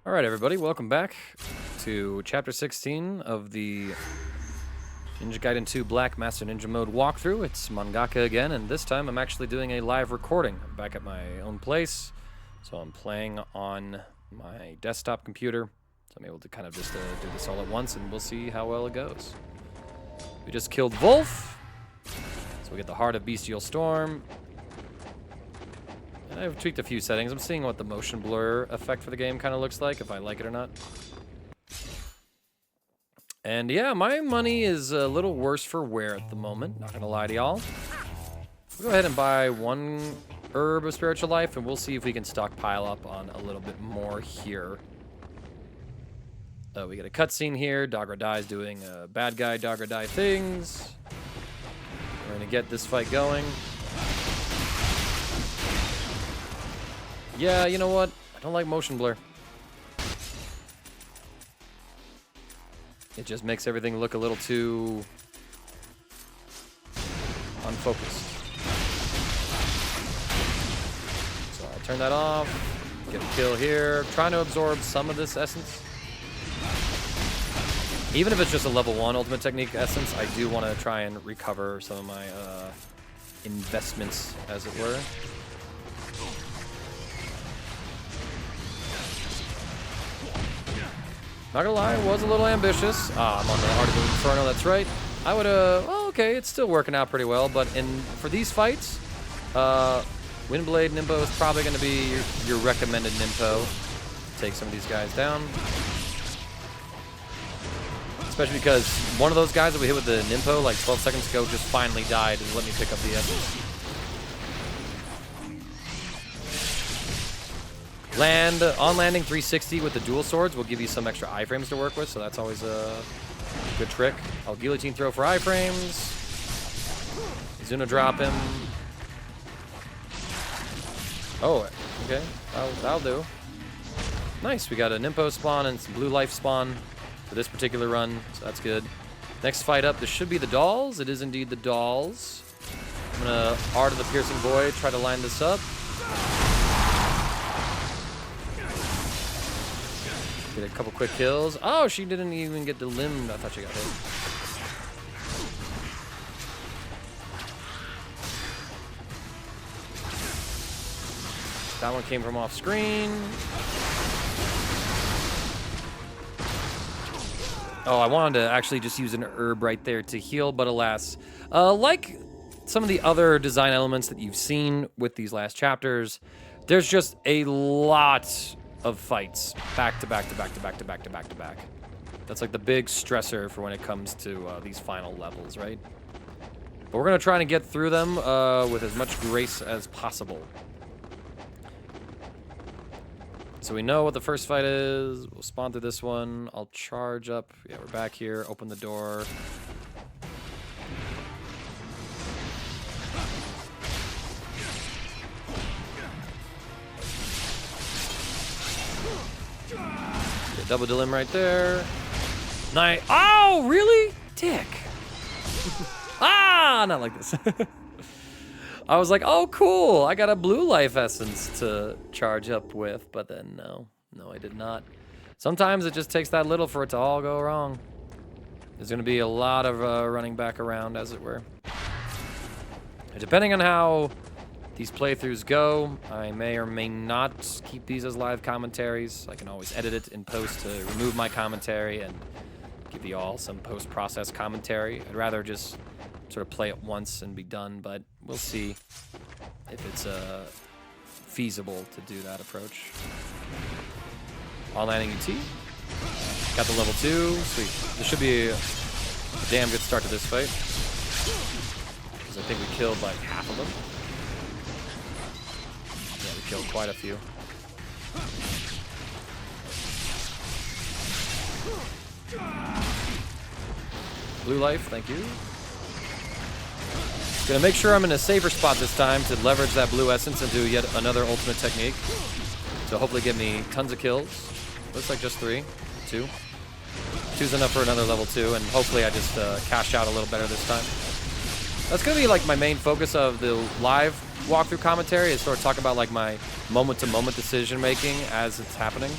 All right, everybody, welcome back to Chapter 16 of the Ninja Gaiden 2 Black Master Ninja Mode walkthrough. It's Mangaka again, and this time I'm actually doing a live recording. I'm back at my own place, so I'm playing on my desktop computer, so I'm able to kind of just do this all at once, and we'll see how well it goes. We just killed Wolf, so we get the Heart of Bestial Storm. And I've tweaked a few settings. I'm seeing what the motion blur effect for the game kind of looks like, if I like it or not. And yeah, my money is a little worse for wear at the moment, not gonna lie to y'all. We'll go ahead and buy one herb of spiritual life, and we'll see if we can stockpile up on a little bit more here. We get a cutscene here. Dagra Dai's doing bad guy Dagra Dai things. We're gonna get this fight going. Yeah, you know what? I don't like motion blur. It just makes everything look a little too unfocused. So I'll turn that off. Get a kill here. Trying to absorb some of this essence. Even if it's just a level 1 ultimate technique essence, I do want to try and recover some of my investments, as it were. Not gonna lie, I was a little ambitious. I'm on the Heart of the Inferno, that's right. I would well, okay, it's still working out pretty well, but for these fights, Windblade Nimbo is probably gonna be your recommended Nimbo. Take some of these guys down. Especially because one of those guys that we hit with the Nimbo like 12 seconds ago just finally died and let me pick up the essence. On landing 360 with the dual swords will give you some extra iframes to work with, so that's always a good trick. I'll guillotine throw for iframes. Zuno drop him. Oh, okay. That'll do. Nice, we got a Nimpo spawn and some blue life spawn for this particular run, so that's good. Next fight up, this should be the dolls. It is indeed the dolls. I'm gonna Art of the Piercing Void, try to line this up. Get a couple quick kills. Oh, she didn't even get the limb. I thought she got hit. That one came from off screen. Oh, I wanted to actually just use an herb right there to heal, but alas. Like some of the other design elements that you've seen with these last chapters, there's just a lot of fights back to back to back to back to back to back to back. That's like the big stressor for when it comes to these final levels, right? But we're gonna try to get through them with as much grace as possible. So we know what the first fight is. We'll spawn through this one. I'll charge up. Yeah, we're back here. Open the door. Double dilim right there. Nice. Oh, really? Dick. Not like this. I was like, oh, cool. I got a blue life essence to charge up with, but then no, I did not. Sometimes it just takes that little for it to all go wrong. There's going to be a lot of running back around, as it were. And depending on how these playthroughs go, I may or may not keep these as live commentaries. I can always edit it in post to remove my commentary and give you all some post-process commentary. I'd rather just sort of play it once and be done, but we'll see if it's feasible to do that approach. On landing UT. Got the level 2. Sweet. This should be a damn good start to this fight, because I think we killed like half of them. Yeah, we killed quite a few. Blue life, thank you. Gonna make sure I'm in a safer spot this time to leverage that blue essence and do yet another ultimate technique. So hopefully give me tons of kills. Looks like just 3. 2. 2's enough for another level 2, and hopefully I just cash out a little better this time. That's gonna be like my main focus of the live walkthrough commentary, is sort of talk about like my moment-to-moment decision making as it's happening.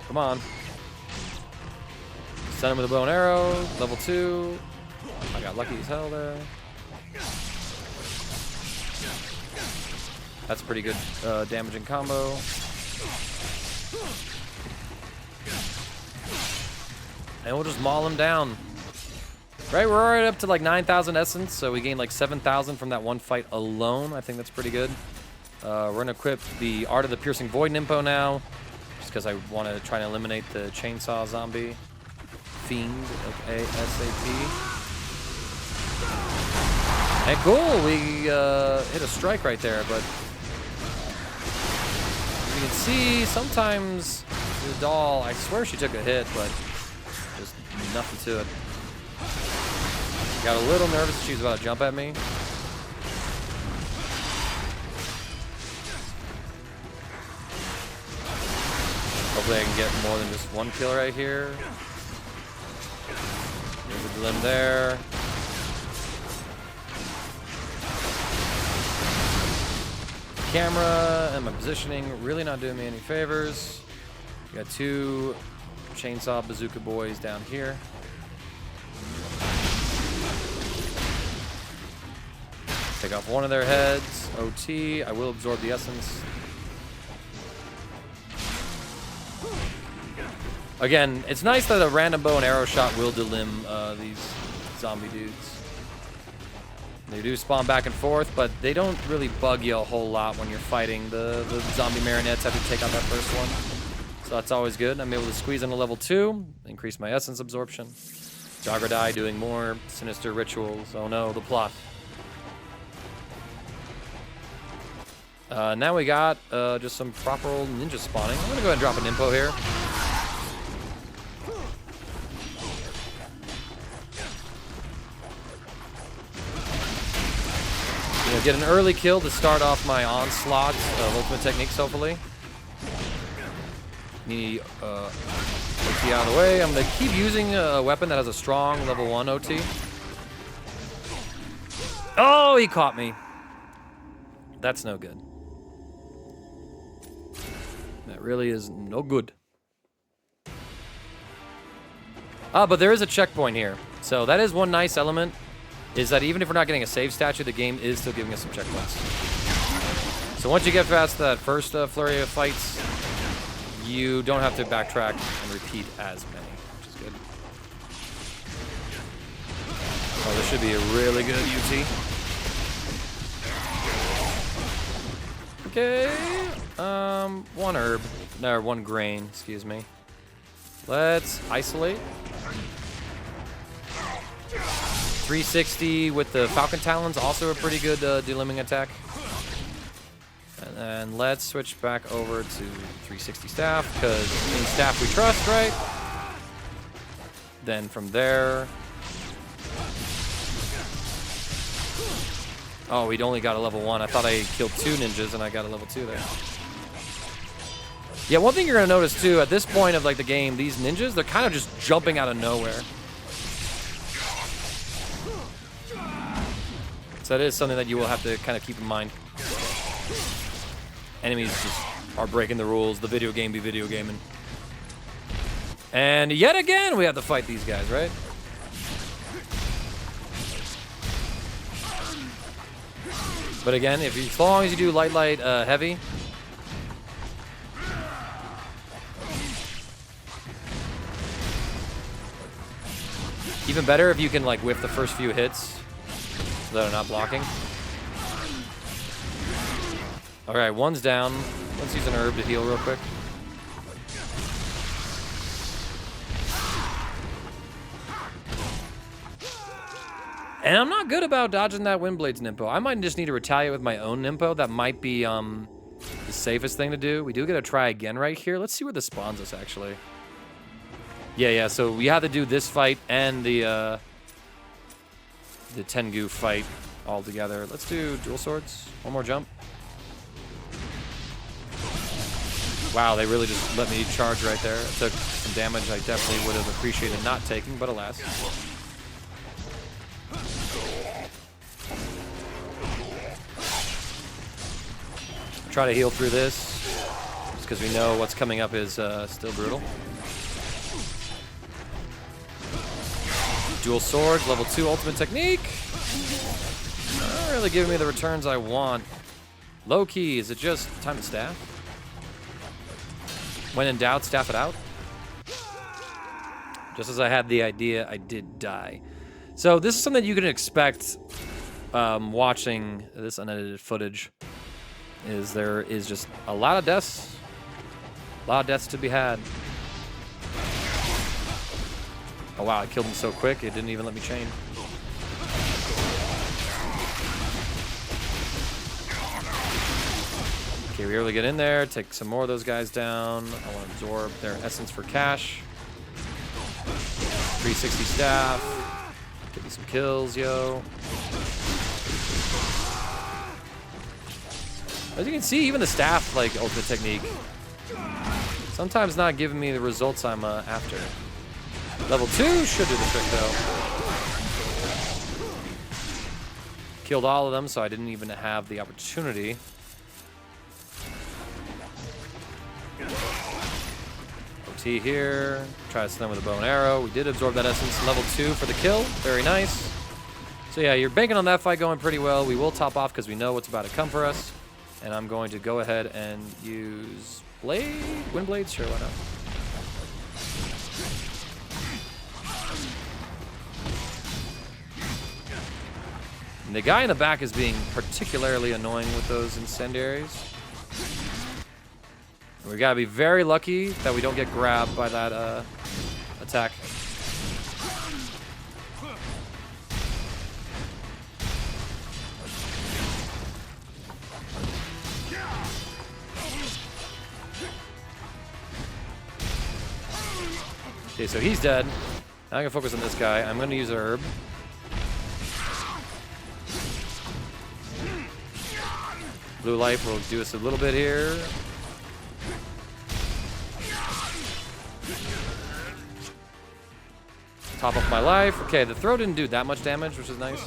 Come on. Send him with a bow and arrow. Level 2. I got lucky as hell there. That's a pretty good damaging combo. And we'll just maul him down. Right, we're already up to like 9,000 essence, so we gained like 7,000 from that one fight alone. I think that's pretty good. We're going to equip the Art of the Piercing Void Nimpo now, just because I want to try and eliminate the Chainsaw Zombie Fiend, like ASAP. And cool, we hit a strike right there, but you can see sometimes the doll, I swear she took a hit, but just nothing to it. Got a little nervous she was about to jump at me. Hopefully I can get more than just one kill right here. There's a limb there. Camera and my positioning really not doing me any favors. We got 2 chainsaw bazooka boys down here. Take off one of their heads. OT. I will absorb the essence. Again, it's nice that a random bow and arrow shot will delim these zombie dudes. They do spawn back and forth, but they don't really bug you a whole lot when you're fighting the zombie marionettes after you take out that first one. So that's always good. I'm able to squeeze in a level 2, increase my essence absorption. Jagradai doing more sinister rituals. Oh no, the plot. Now we got just some proper old ninja spawning. I'm gonna go ahead and drop an Nimpo here. You know, get an early kill to start off my onslaught of ultimate techniques, hopefully. Need OT out of the way. I'm gonna keep using a weapon that has a strong level 1 OT. Oh, he caught me. That's no good. That really is no good. Ah, but there is a checkpoint here. So that is one nice element, is that even if we're not getting a save statue, the game is still giving us some checkpoints. So once you get past that first flurry of fights, you don't have to backtrack and repeat as many, which is good. Oh, this should be a really good UT. Okay, one herb, no, one grain, excuse me. Let's isolate. 360 with the Falcon Talons, also a pretty good delimbing attack. And then let's switch back over to 360 staff, because in staff we trust, right? Then from there... Oh, we'd only got a level 1. I thought I killed 2 ninjas and I got a level 2 there. Yeah, one thing you're gonna notice too, at this point of like the game, these ninjas, they're kind of just jumping out of nowhere. So that is something that you will have to kind of keep in mind. Enemies just are breaking the rules. The video game be video gaming. And yet again, we have to fight these guys, right? But again, if you, as long as you do light, heavy. Even better if you can like whiff the first few hits so that I'm not blocking. All right, one's down. Let's use an herb to heal real quick. And I'm not good about dodging that Windblade's Nimpo. I might just need to retaliate with my own Nimpo. That might be the safest thing to do. We do get to try again right here. Let's see where this spawns us, actually. Yeah, so we have to do this fight and the Tengu fight all together. Let's do dual swords. One more jump. Wow, they really just let me charge right there. It took some damage I definitely would have appreciated not taking, but alas. Try to heal through this. Just because we know what's coming up is still brutal. Dual swords, level 2 ultimate technique. Not really giving me the returns I want. Low key, is it just time to staff? When in doubt, staff it out. Just as I had the idea, I did die. So this is something you can expect watching this unedited footage. Is there is just a lot of deaths. A lot of deaths to be had. Oh wow, I killed him so quick, it didn't even let me chain. Okay, we really get in there, take some more of those guys down. I want to absorb their essence for cash. 360 staff. Get me some kills, yo. As you can see, even the staff, like, ultimate technique, sometimes not giving me the results I'm after. Level 2 should do the trick, though. Killed all of them, so I didn't even have the opportunity. OT here. Try to stun with a bow and arrow. We did absorb that essence. Level 2 for the kill. Very nice. So yeah, you're banking on that fight going pretty well. We will top off because we know what's about to come for us. And I'm going to go ahead and use blade? Wind blades? Sure, why not? And the guy in the back is being particularly annoying with those incendiaries. We gotta be very lucky that we don't get grabbed by that attack. Okay, so he's dead. Now I can focus on this guy. I'm gonna use a herb. Blue life will do us a little bit here. Top up my life. Okay, the throw didn't do that much damage, which is nice.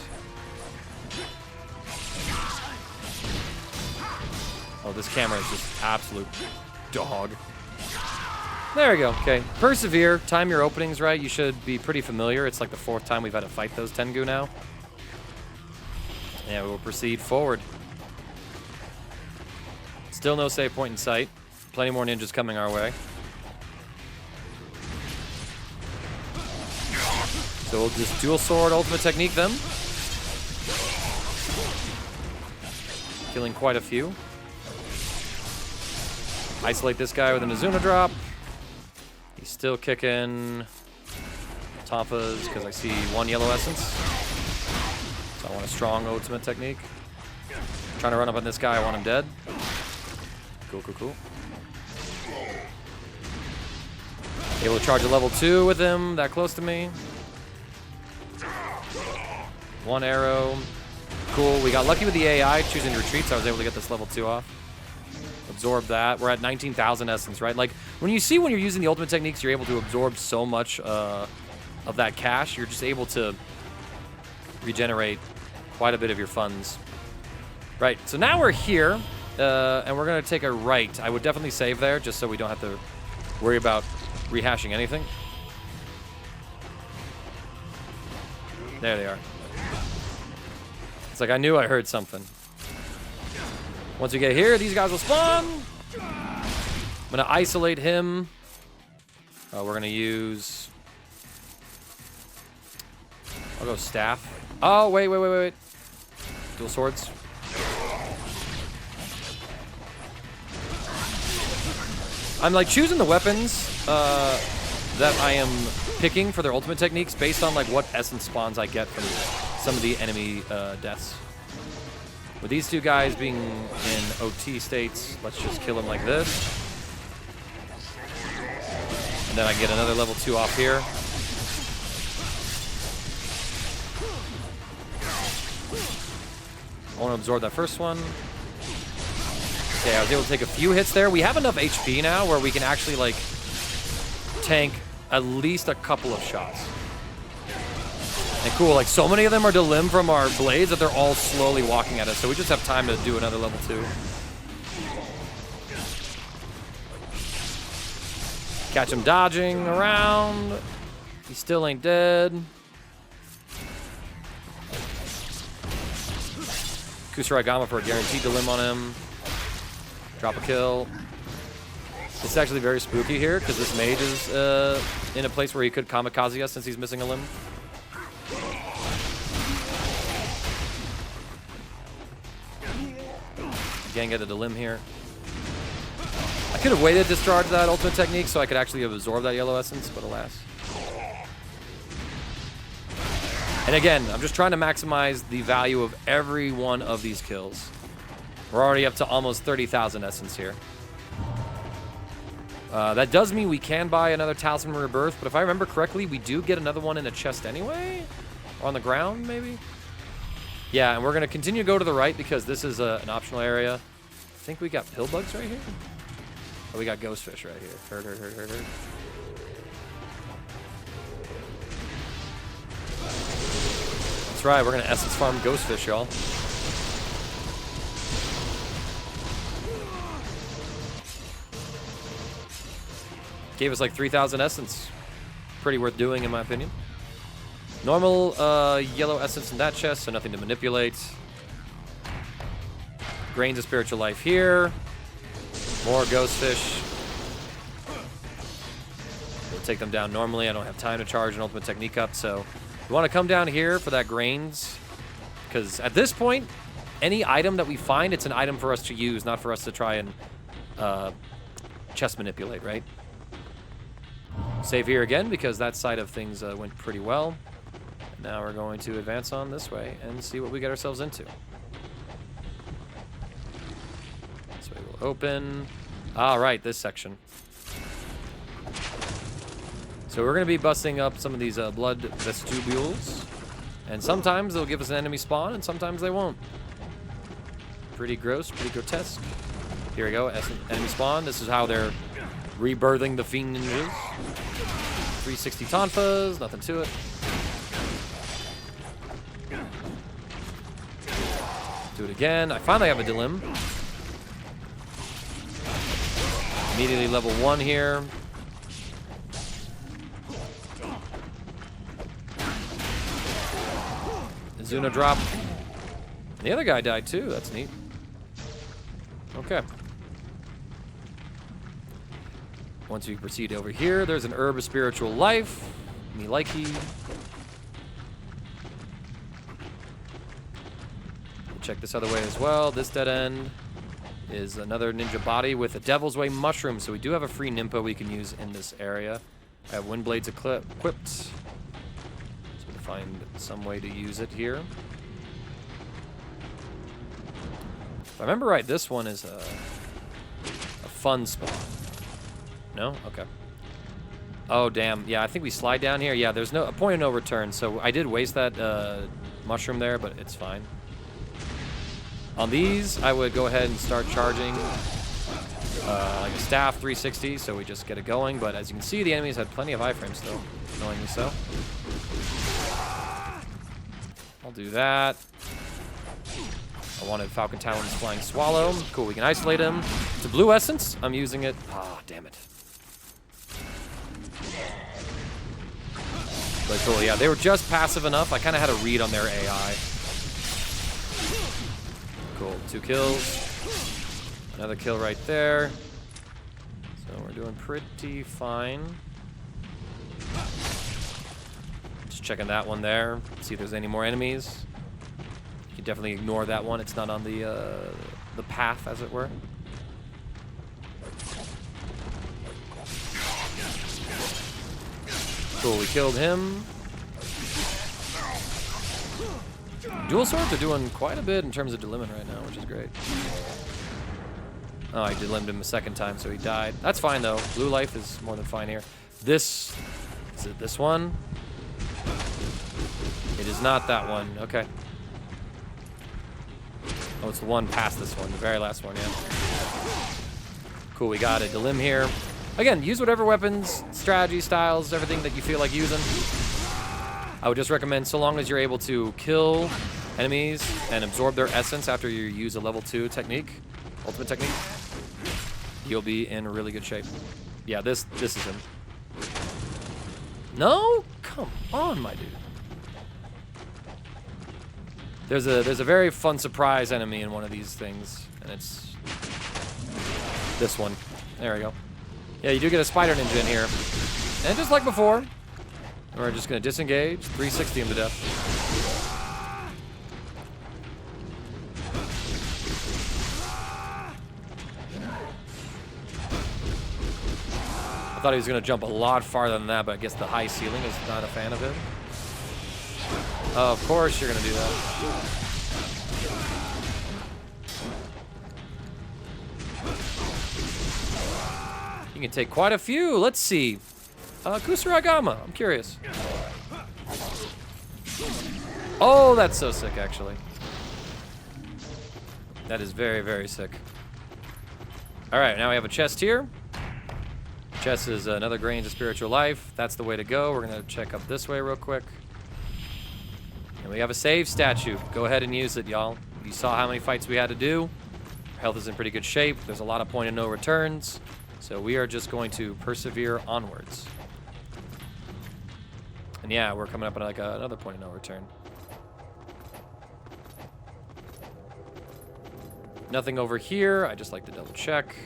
Oh, this camera is just absolute dog. There we go. Okay, persevere. Time your openings right. You should be pretty familiar. It's like the 4th time we've had to fight those Tengu now. And we'll proceed forward. Still no save point in sight. Plenty more ninjas coming our way. So we'll just dual sword ultimate technique them. Killing quite a few. Isolate this guy with an Azuna drop. He's still kicking Tonfas because I see 1 yellow essence. So I want a strong ultimate technique. Trying to run up on this guy, I want him dead. Cool, cool, cool. Able to charge a level 2 with him, that close to me. 1 arrow. Cool, we got lucky with the AI choosing retreat, so I was able to get this level 2 off. Absorb that. We're at 19,000 essence, right? Like, when you're using the ultimate techniques, you're able to absorb so much of that cash. You're just able to regenerate quite a bit of your funds. Right, so now we're here, and we're going to take a right. I would definitely save there, just so we don't have to worry about rehashing anything. There they are. It's like I knew I heard something. Once we get here, these guys will spawn. I'm gonna isolate him. We're gonna use... I'll go staff. Oh, wait. Dual swords. I'm like choosing the weapons that I am picking for their ultimate techniques based on like what essence spawns I get from some of the enemy deaths. With these 2 guys being in OT states, let's just kill them like this. And then I get another level 2 off here. I want to absorb that first one. Okay, I was able to take a few hits there. We have enough HP now where we can actually like tank at least a couple of shots. And cool, like so many of them are to limb from our blades that they're all slowly walking at us. So we just have time to do another level 2. Catch him dodging around. He still ain't dead. Kusarigama for a guaranteed limb on him. Drop a kill. It's actually very spooky here because this mage is in a place where he could kamikaze us since he's missing a limb. Again, get a limb here. I could have waited to discharge that ultimate technique so I could actually absorb that yellow essence, but alas. And again, I'm just trying to maximize the value of every one of these kills. We're already up to almost 30,000 essence here. That does mean we can buy another Talisman Rebirth, but if I remember correctly, we do get another one in a chest anyway? Or on the ground, maybe? Yeah, and we're going to continue to go to the right because this is an optional area. I think we got pill bugs right here. Oh, we got ghostfish right here. Hurt. That's right, we're going to essence farm ghostfish, y'all. Gave us like 3,000 essence. Pretty worth doing, in my opinion. Normal yellow essence in that chest, so nothing to manipulate. Grains of spiritual life here. More ghostfish. We'll take them down normally. I don't have time to charge an ultimate technique up, so we want to come down here for that grains. Because at this point, any item that we find, it's an item for us to use, not for us to try and chest manipulate, right? Save here again because that side of things went pretty well. Now we're going to advance on this way and see what we get ourselves into. This way will open. All right, this section. So we're going to be busting up some of these blood vestibules. And sometimes they'll give us an enemy spawn and sometimes they won't. Pretty gross, pretty grotesque. Here we go, enemy spawn. This is how they're rebirthing the fiend ninjas. 360 tonfas, nothing to it. Do it again. I finally have a dilim. Immediately level 1 here. Azuna drop. And the other guy died too. That's neat. Okay. Once we proceed over here, there's an herb of spiritual life. Me likey. Check this other way as well. This dead end is another ninja body with a Devil's Way mushroom. So we do have a free Nimpa we can use in this area. I have wind blades equipped. So we'll find some way to use it here. If I remember right, this one is a fun spot. No? Okay. Oh, damn. Yeah, I think we slide down here. Yeah, there's a point of no return. So I did waste that mushroom there, but it's fine. On these, I would go ahead and start charging like a staff 360, so we just get it going. But as you can see, the enemies had plenty of iframes still, annoyingly so. I'll do that. I wanted Falcon Talon's Flying Swallow. Cool, we can isolate him. It's a blue essence. I'm using it. Ah, damn it. But cool, yeah, they were just passive enough. I kind of had a read on their AI. Cool, 2 kills. Another kill right there. So we're doing pretty fine. Just checking that one there. See if there's any more enemies. You can definitely ignore that one. It's not on the path, as it were. Cool, we killed him. Dual swords are doing quite a bit in terms of delimbing right now, which is great. Oh, I delimbed him a second time, so he died. That's fine, though. Blue life is more than fine here. Is it this one? It is not that one. Okay. Oh, it's the one past this one, the very last one, yeah. Cool, we got a delim here. Again, use whatever weapons, strategy, styles, everything that you feel like using. I would just recommend, so long as you're able to kill enemies and absorb their essence after you use a level 2 technique, ultimate technique, you'll be in really good shape. Yeah, this is him. No? Come on, my dude. There's a very fun surprise enemy in one of these things, and it's this one. There we go. Yeah, you do get a spider ninja in here. And just like before, we're just gonna disengage, 360 him to death. I thought he was gonna jump a lot farther than that, but I guess the high ceiling is not a fan of him. Oh, of course you're gonna do that. You can take quite a few. Let's see. Kusaragama, I'm curious. Oh, that's so sick, actually. That is very, very sick. All right, now we have a chest here. Chest is another grains of spiritual life. That's the way to go. We're gonna check up this way real quick. And we have a save statue. Go ahead and use it, y'all. You saw how many fights we had to do. Our health is in pretty good shape. There's a lot of point of no returns. So we are just going to persevere onwards. And yeah, we're coming up at like another point of no return. Nothing over here. I just like to double check.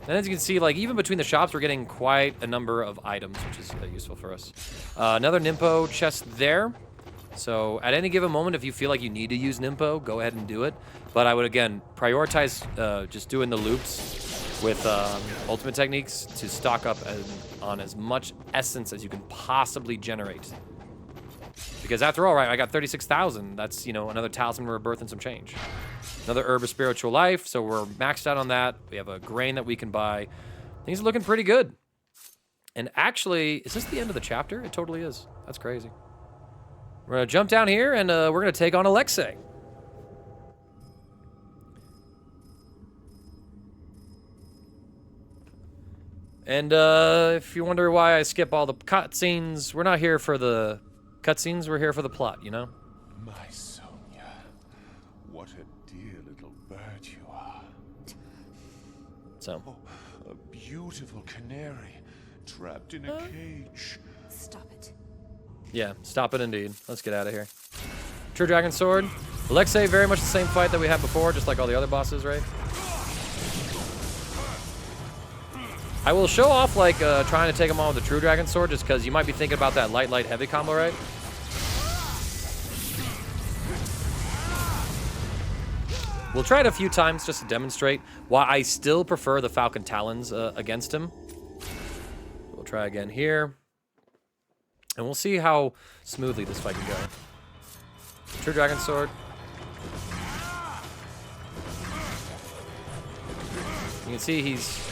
And as you can see, like even between the shops, we're getting quite a number of items, which is useful for us. Another Nimpo chest there. So at any given moment, if you feel like you need to use Nimpo, go ahead and do it. But I would, again, prioritize just doing the loops with ultimate techniques to stock up on as much essence as you can possibly generate. Because after all, right, I got 36,000. That's, you know, another talisman rebirth and some change. Another herb of spiritual life, so we're maxed out on that. We have a grain that we can buy. Things are looking pretty good. And actually, is this the end of the chapter? It totally is. That's crazy. We're gonna jump down here and we're gonna take on Alexei. And if you wonder why I skip all the cutscenes, we're not here for the cutscenes, we're here for the plot, you know? My Sonia, what a dear little bird you are. So. Oh, a beautiful canary trapped in a cage. Stop it. Yeah, stop it indeed. Let's get out of here. True Dragon Sword. Alexei, very much the same fight that we had before, just like all the other bosses, right? I will show off, like, trying to take him on with the True Dragon Sword, just because you might be thinking about that light, heavy combo, right? We'll try it a few times just to demonstrate why I still prefer the Falcon Talons against him. We'll try again here. And we'll see how smoothly this fight can go. True Dragon Sword. You can see he's...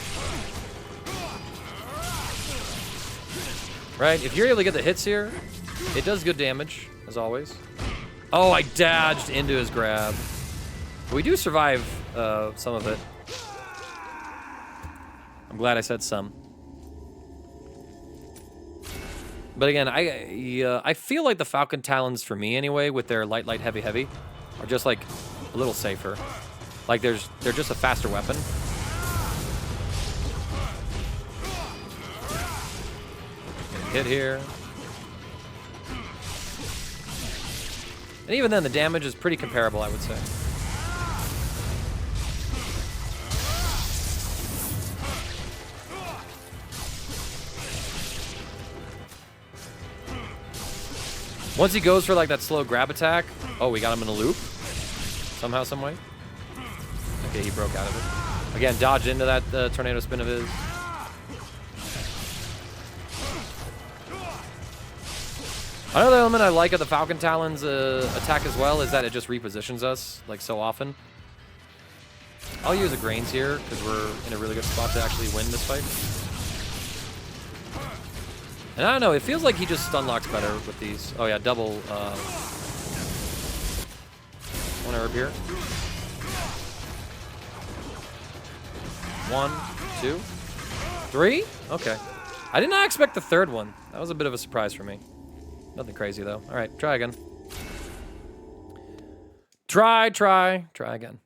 Right, if you're able to get the hits here, it does good damage, as always. Oh, I dodged into his grab. We do survive some of it. I'm glad I said some. But again, I feel like the Falcon Talons, for me anyway, with their light, heavy, are just like a little safer. Like they're just a faster weapon. Hit here. And even then, the damage is pretty comparable, I would say. Once he goes for like that slow grab attack, oh, we got him in a loop. Somehow, some way. Okay, he broke out of it. Again, dodge into that tornado spin of his. Another element I like of the Falcon Talons attack as well is that it just repositions us, like so often. I'll use the grains here, because we're in a really good spot to actually win this fight. And I don't know, it feels like he just stun locks better with these. Oh yeah, double, one herb here. 1, 2, 3? Okay. I did not expect the third one. That was a bit of a surprise for me. Nothing crazy though. All right, try again. Try again.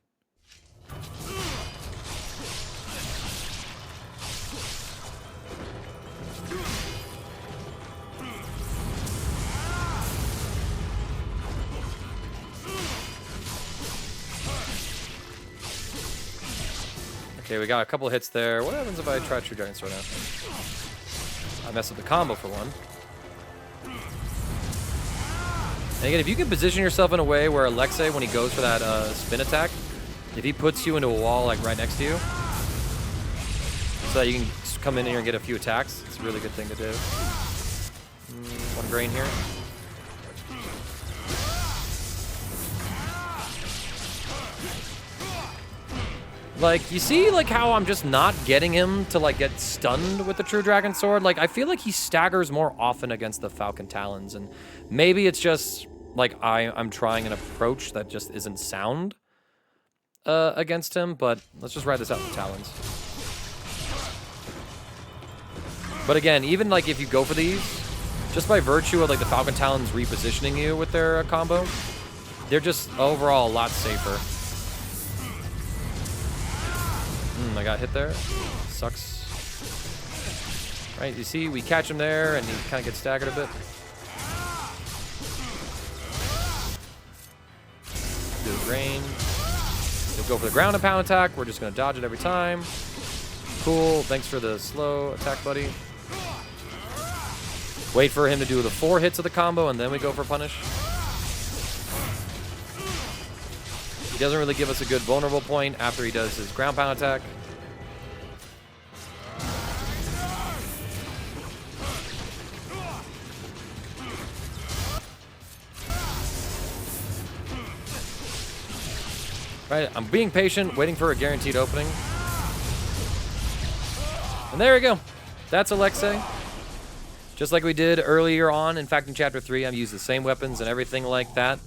Okay, we got a couple hits there. What happens if I try True Dragon Sword now? I mess with the combo for one. And again, if you can position yourself in a way where Alexei, when he goes for that spin attack, if he puts you into a wall like right next to you, so that you can come in here and get a few attacks, it's a really good thing to do. One grain here. Like, you see, like, how I'm just not getting him to, like, get stunned with the True Dragon Sword? Like, I feel like he staggers more often against the Falcon Talons, and maybe it's just, like, I'm trying an approach that just isn't sound against him, but let's just ride this out with Talons. But again, even, like, if you go for these, just by virtue of, like, the Falcon Talons repositioning you with their combo, they're just overall a lot safer. I got hit there. Sucks. Right, you see, we catch him there, and he kind of gets staggered a bit. Good range. He'll go for the ground and pound attack. We're just going to dodge it every time. Cool. Thanks for the slow attack, buddy. Wait for him to do the 4 hits of the combo, and then we go for punish. He doesn't really give us a good vulnerable point after he does his ground pound attack. Right, I'm being patient, waiting for a guaranteed opening. And there we go. That's Alexei. Just like we did earlier on. In fact, in Chapter 3, I've used the same weapons and everything like that.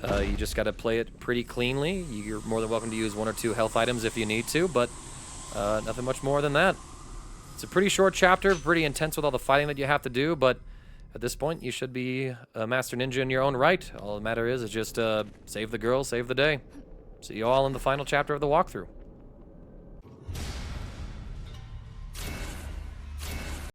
You just got to play it pretty cleanly. You're more than welcome to use 1 or 2 health items if you need to, but nothing much more than that. It's a pretty short chapter, pretty intense with all the fighting that you have to do, but at this point, you should be a Master Ninja in your own right. All the matter is just save the girl, save the day. See you all in the final chapter of the walkthrough.